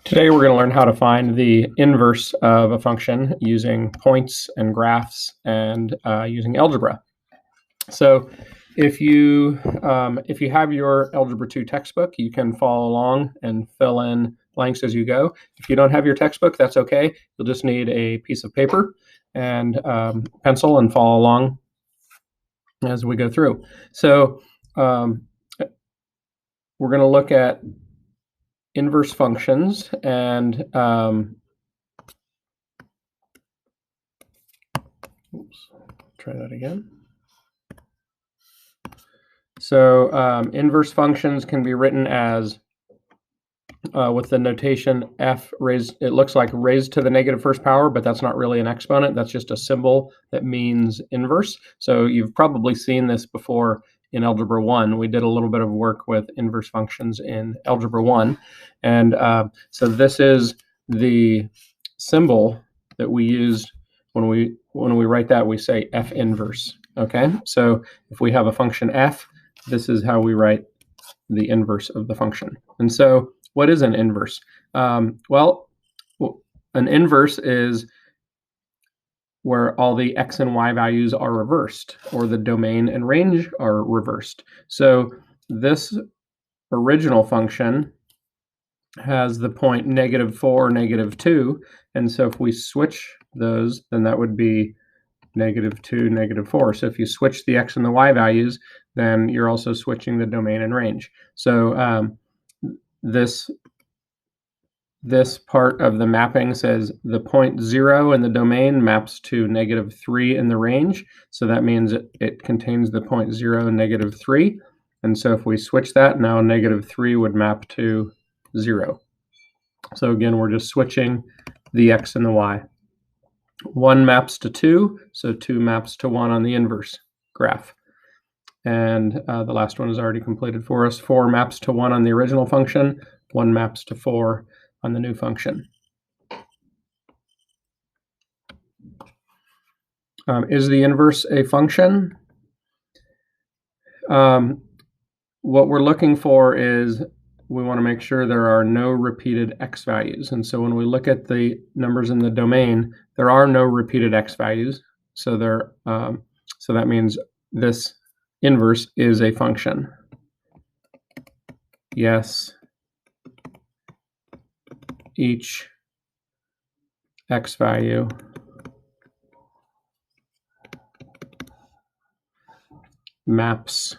Today we're going to learn how to find the inverse of a function using points and graphs and using algebra. So if you have your Algebra 2 textbook, you can follow along and fill in blanks as you go. If you don't have your textbook, that's okay. You'll just need a piece of paper and pencil and follow along as we go through. So we're going to look at inverse functions, and try that again. So inverse functions can be written as with the notation f raised, it looks like raised to the negative first power, but that's not really an exponent. That's just a symbol that means inverse. So you've probably seen this before in Algebra 1. We did a little bit of work with inverse functions in Algebra 1. And so this is the symbol that we used when we write that. We say f inverse. Okay, so if we have a function f, this is how we write the inverse of the function. And so what is an inverse? Well, an inverse is where all the x and y values are reversed, or the domain and range are reversed. So this original function has the point -4, -2, and so if we switch those, then that would be -2, -4. So if you switch the x and the y values, then you're also switching the domain and range. So this part of the mapping says the point 0 in the domain maps to -3 in the range. So that means it contains the point 0 and -3. And so if we switch that, now -3 would map to 0. So again, we're just switching the x and the y. 1 maps to 2, so 2 maps to 1 on the inverse graph. And the last one is already completed for us. 4 maps to 1 on the original function, 1 maps to 4 on the new function. Is the inverse a function? What we're looking for is we want to make sure there are no repeated x values. And so when we look at the numbers in the domain, there are no repeated x values. So so that means this inverse is a function. Yes, each x value maps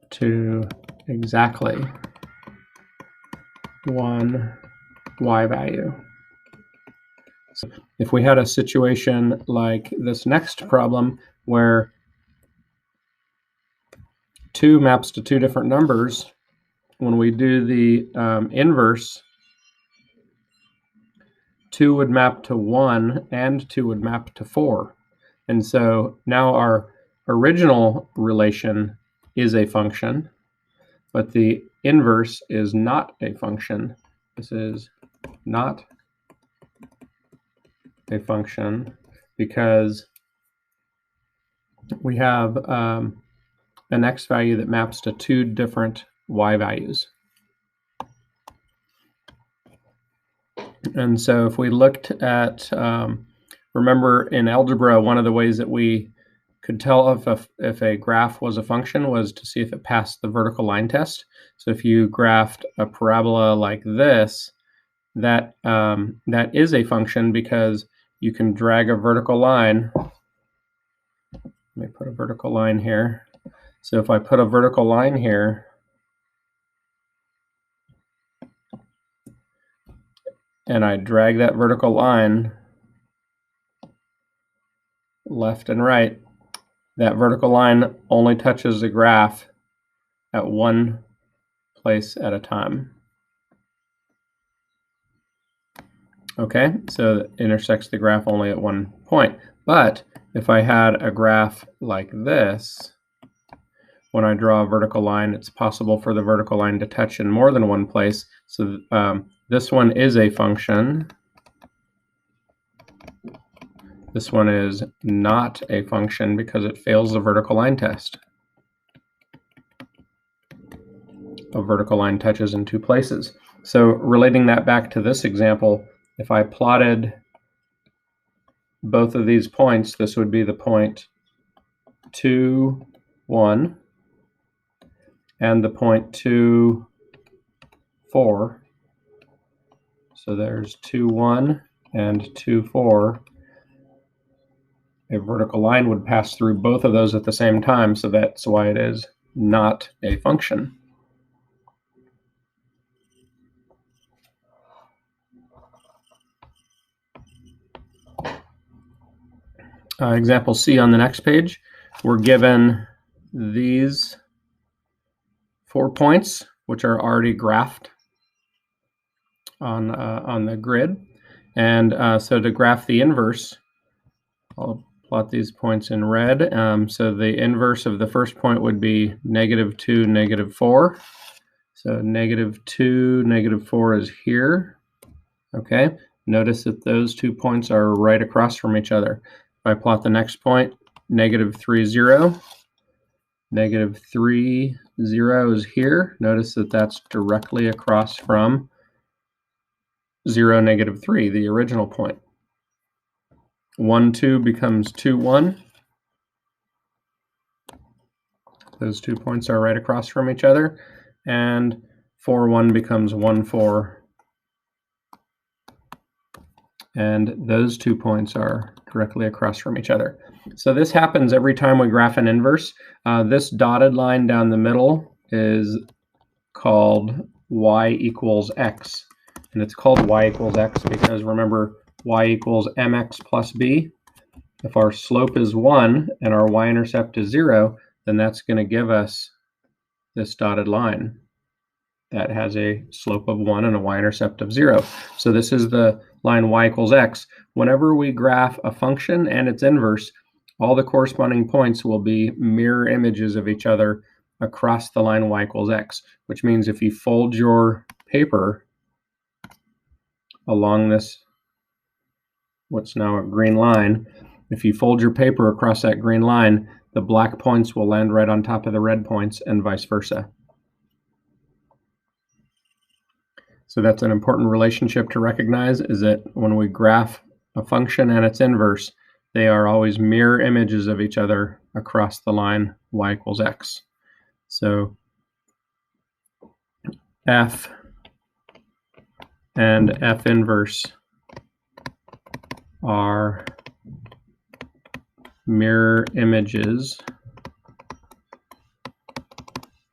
to exactly one y value. So if we had a situation like this next problem where 2 maps to 2 different numbers, when we do the inverse, 2 would map to 1 and 2 would map to 4. And so now our original relation is a function, but the inverse is not a function. This is not a function because we have an x value that maps to 2 different y values. And so if we looked at, remember in algebra, one of the ways that we could tell if a graph was a function was to see if it passed the vertical line test. So if you graphed a parabola like this, that is a function because you can drag a vertical line. Let me put a vertical line here. So if I put a vertical line here, and I drag that vertical line left and right, that vertical line only touches the graph at one place at a time. Okay, so it intersects the graph only at one point. But if I had a graph like this, when I draw a vertical line, it's possible for the vertical line to touch in more than one place. So this one is a function. This one is not a function because it fails the vertical line test. a vertical line touches in two places. So relating that back to this example, if I plotted both of these points, this would be the point 2, 1, and the point 2, 4. So there's 2, 1 and 2, 4. A vertical line would pass through both of those at the same time, so that's why it is not a function. Example C on the next page, we're given these 4 points, which are already graphed on the grid. And so to graph the inverse, I'll plot these points in red. So the inverse of the first point would be -2, -4. So -2, -4 is here. Okay, notice that those 2 points are right across from each other. If I plot the next point, -3, 0. -3, 0 is here. Notice that that's directly across from 0, -3, the original point. 1, 2 becomes 2, 1. Those 2 points are right across from each other. And 4, 1 becomes 1, 4. And those 2 points are directly across from each other. So this happens every time we graph an inverse. This dotted line down the middle is called y equals x. And it's called y equals x because remember, y equals mx plus b. If our slope is 1 and our y-intercept is 0, then that's going to give us this dotted line that has a slope of 1 and a y-intercept of 0. So this is the line y equals x. Whenever we graph a function and its inverse, all the corresponding points will be mirror images of each other across the line y equals x, which means if you fold your paper along this, what's now a green line, if you fold your paper across that green line, the black points will land right on top of the red points and vice versa. So that's an important relationship to recognize, is that when we graph a function and its inverse, they are always mirror images of each other across the line y equals x. So f and f inverse are mirror images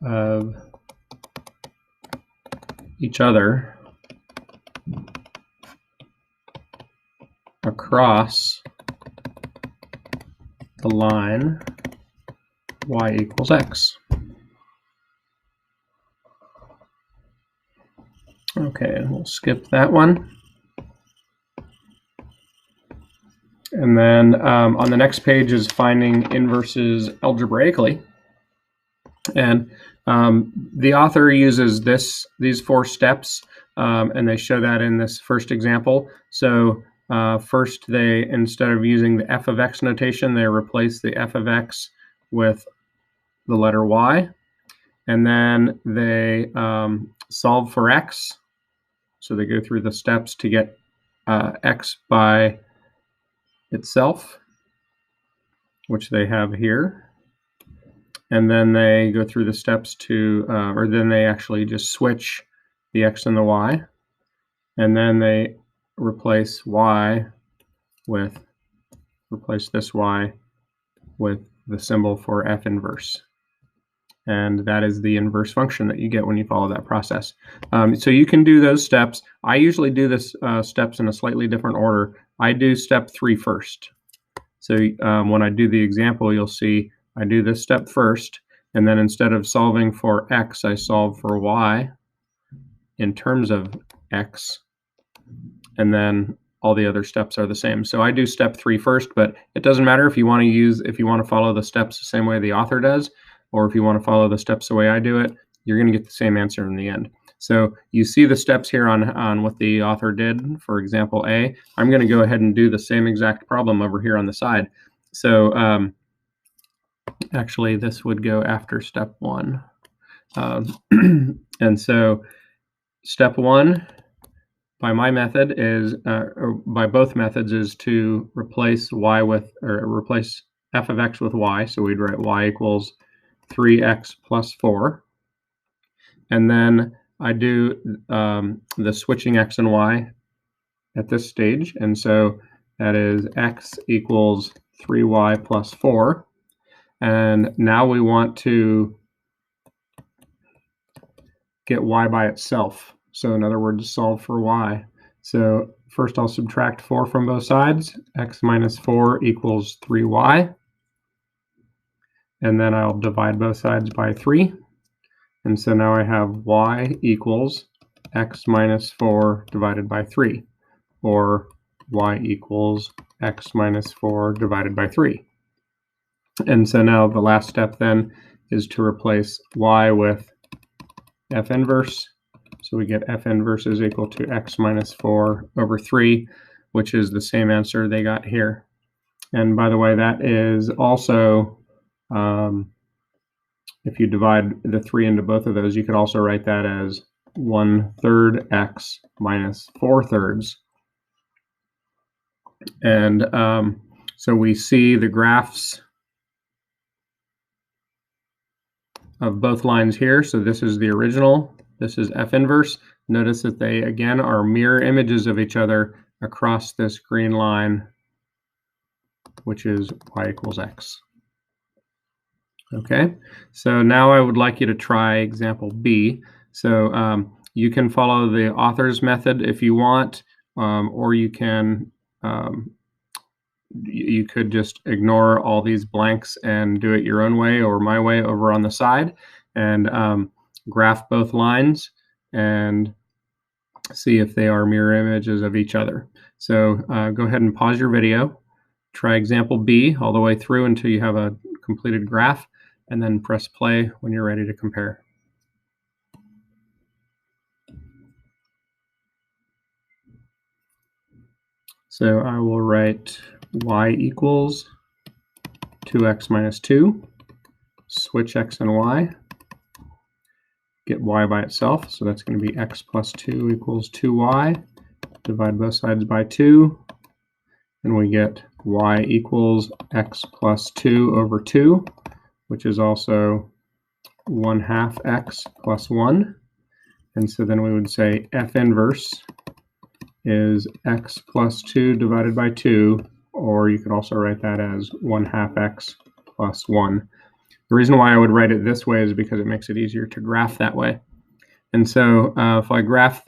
of each other across the line y equals x. Okay, we'll skip that one. And then on the next page is finding inverses algebraically. And the author uses these 4 steps, and they show that in this first example. So first, they, instead of using the f of x notation, they replace the f of x with the letter y. And then they solve for x. So they go through the steps to get x by itself, which they have here. And then they go through the steps to, or then they actually just switch the x and the y. And then they replace this y with the symbol for f inverse. And that is the inverse function that you get when you follow that process. So you can do those steps. I usually do this steps in a slightly different order. I do step 3 first. So when I do the example, you'll see I do this step first, and then instead of solving for x, I solve for y in terms of x, and then all the other steps are the same. So I do step 3 first, but it doesn't matter if you want to follow the steps the same way the author does, or if you want to follow the steps the way I do it, you're going to get the same answer in the end. So you see the steps here on what the author did for example A. I'm going to go ahead and do the same exact problem over here on the side. So actually this would go after step 1. And so step one by my method is, or by both methods, is to replace y with, or replace f of x with y. So we'd write y equals 3x plus 4. And then I do the switching x and y at this stage. And so that is x equals 3y plus 4. And now we want to get y by itself. So in other words, solve for y. So first I'll subtract 4 from both sides. X minus 4 equals 3y. And then I'll divide both sides by 3. And so now I have y equals x minus 4 divided by 3, or y equals x minus 4 divided by 3. And so now the last step then is to replace y with f inverse. So we get f inverse is equal to x minus 4 over 3, which is the same answer they got here. And by the way, that is also, if you divide the 3 into both of those, you could also write that as 1/3 x minus 4/3. And so we see the graphs of both lines here. So this is the original, this is f inverse. Notice that they again are mirror images of each other across this green line, which is y equals x. Okay, so now I would like you to try example B. So you can follow the author's method if you want, or you can you could just ignore all these blanks and do it your own way or my way over on the side, and graph both lines and see if they are mirror images of each other. So go ahead and pause your video, try example B all the way through until you have a completed graph, and then press play when you're ready to compare. So I will write y equals 2x minus 2, switch x and y, get y by itself. So that's going to be x plus 2 equals 2y. Divide both sides by 2, and we get y equals x plus 2 over 2, which is also 1/2 x plus 1. And so then we would say f inverse is x plus 2 divided by 2, or you could also write that as 1/2 x plus 1. The reason why I would write it this way is because it makes it easier to graph that way. And so if I graph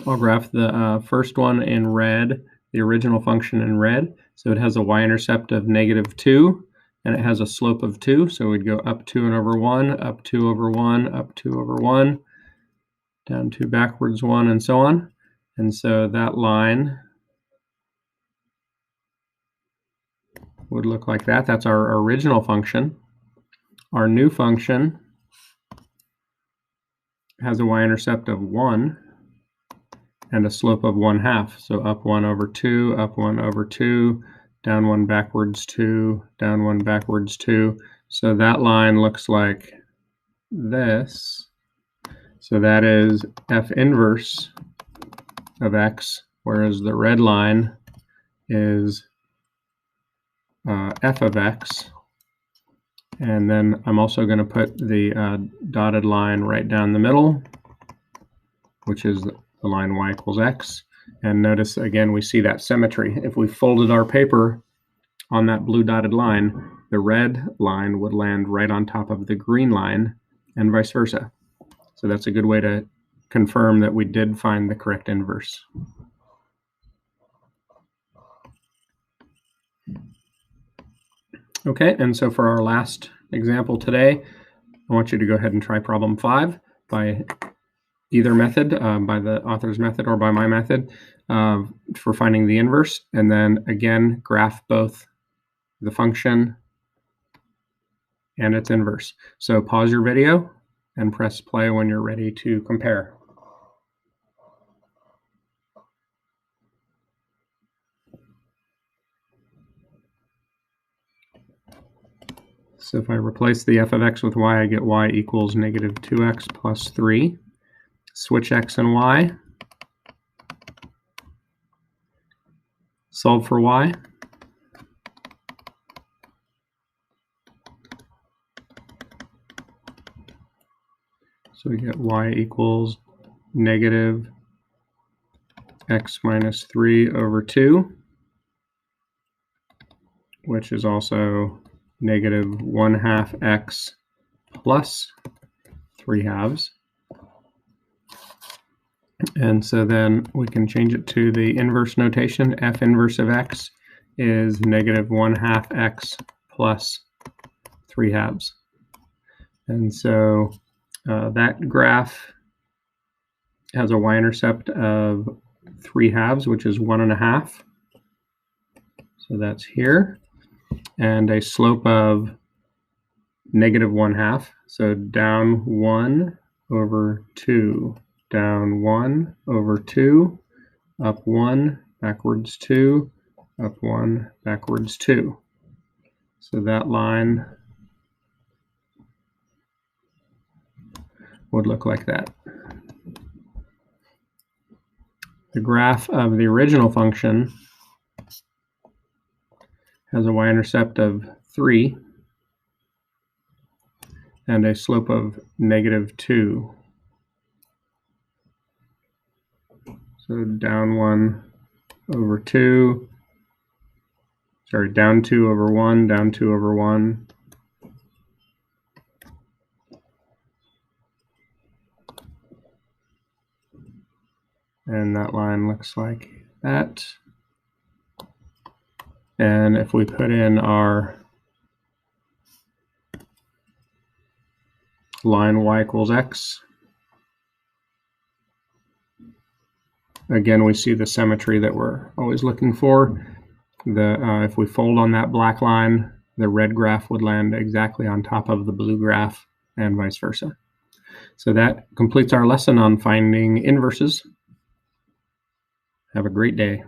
I'll graph the first one in red, the original function in red. So it has a y-intercept of -2, and it has a slope of 2. So we'd go up 2 and over 1, up 2 over 1, up 2 over 1, down 2 backwards 1, and so on. And so that line would look like that. That's our original function. Our new function has a y-intercept of 1 and a slope of 1/2. So up 1 over 2, up 1 over 2, down 1 backwards 2, down 1 backwards 2. So that line looks like this. So that is f inverse of x, whereas the red line is f of x. And then I'm also going to put the dotted line right down the middle, which is the line y equals x. And notice again, we see that symmetry. If we folded our paper on that blue dotted line, the red line would land right on top of the green line, and vice versa. So that's a good way to confirm that we did find the correct inverse. Okay, and so for our last example today, I want you to go ahead and try problem 5 by either method, by the author's method or by my method, for finding the inverse, and then again graph both the function and its inverse. So pause your video and press play when you're ready to compare. So if I replace the f of x with y, I get y equals negative 2x plus 3. Switch x and y. Solve for y. So we get y equals negative x minus 3 over 2, which is also negative 1/2 x plus 3/2. And so then we can change it to the inverse notation. F inverse of x is negative 1/2 x plus 3/2. And so that graph has a y-intercept of 3/2, which is 1.5. So that's here. And a slope of negative 1/2. So down 1 over 2. Down 1 over 2. Up 1, backwards 2. Up 1, backwards 2. So that line would look like that. The graph of the original function has a y-intercept of 3 and a slope of negative 2. So down 1 over 2, sorry, down 2 over 1, down 2 over 1. And that line looks like that. And if we put in our line y equals x, again, we see the symmetry that we're always looking for. If we fold on that black line, the red graph would land exactly on top of the blue graph and vice versa. So that completes our lesson on finding inverses. Have a great day.